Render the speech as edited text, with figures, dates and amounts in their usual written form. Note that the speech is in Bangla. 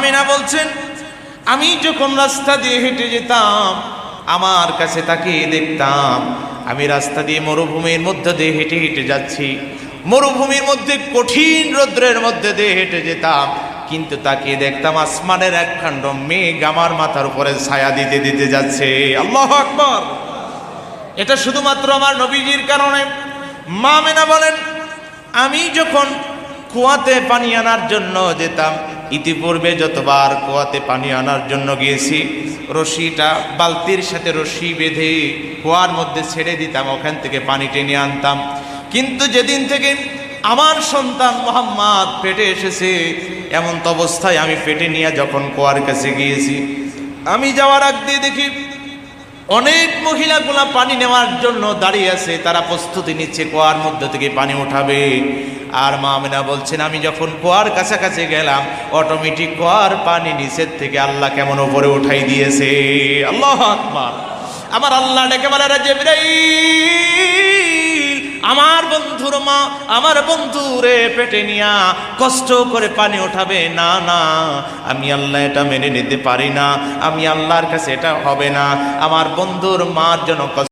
আমিনা বলছেন, আমি যখন রাস্তা দিয়ে হেঁটে যেতাম আমার কাছে তাকিয়ে দেখতাম আমি রাস্তা দিয়ে মরুভূমির মধ্যে দিয়ে হেঁটে হেঁটে যাচ্ছি। মরুভূমির মধ্যে কঠিন রৌদ্রের মধ্যে দিয়ে হেঁটে যেতাম, কিন্তু তাকিয়ে দেখতাম আসমানের একখণ্ড মেঘ আমার মাথার উপরে ছায়া দিতে দিতে যাচ্ছে। আল্লাহু আকবার। এটা শুধুমাত্র আমার নবীজির কারণে। মা আমিনা বলেন, আমি যখন কুয়াতে পানি আনার জন্য যেতাম, ইতিপূর্বে যতবার কুয়াতে পানি আনার জন্য গিয়েছি, রশিটা বালতির সাথে রশি বেঁধে কুয়ার মধ্যে ছেড়ে দিতাম, ওখান থেকে পানি টেনে আনতাম। কিন্তু যেদিন থেকে আমার সন্তান মোহাম্মদ পেটে এসেছে, এমন তো অবস্থায় আমি পেটে নিয়ে যখন কুয়ার কাছে গিয়েছি, আমি যাওয়ার আগ দিয়ে দেখি অনেক মহিলাগুলা পানি নেওয়ার জন্য দাঁড়িয়ে আছে, তারা প্রস্তুতি নিচ্ছে কুয়ার মধ্যে থেকে পানি উঠাবে। আর মা আমিনা বলছেন, আমি যখন কুয়ার কাছাকাছি গেলাম, অটোমেটিক কুয়ার পানি নিচের থেকে আল্লাহ কেমন উপরে উঠাই দিয়েছে। আল্লাহু আকবার। আমার আল্লাহ ডেকে বলে, জিবরাইল, আমার বন্ধুর মা আমার বন্ধুরে পেটে নিয়া কষ্ট করে পানি ওঠাবে না, না আমি আল্লাহ এটা মেনে নিতে পারি না, আমি আল্লাহর কাছে এটা হবে না, আমার বন্ধুর মার জন্য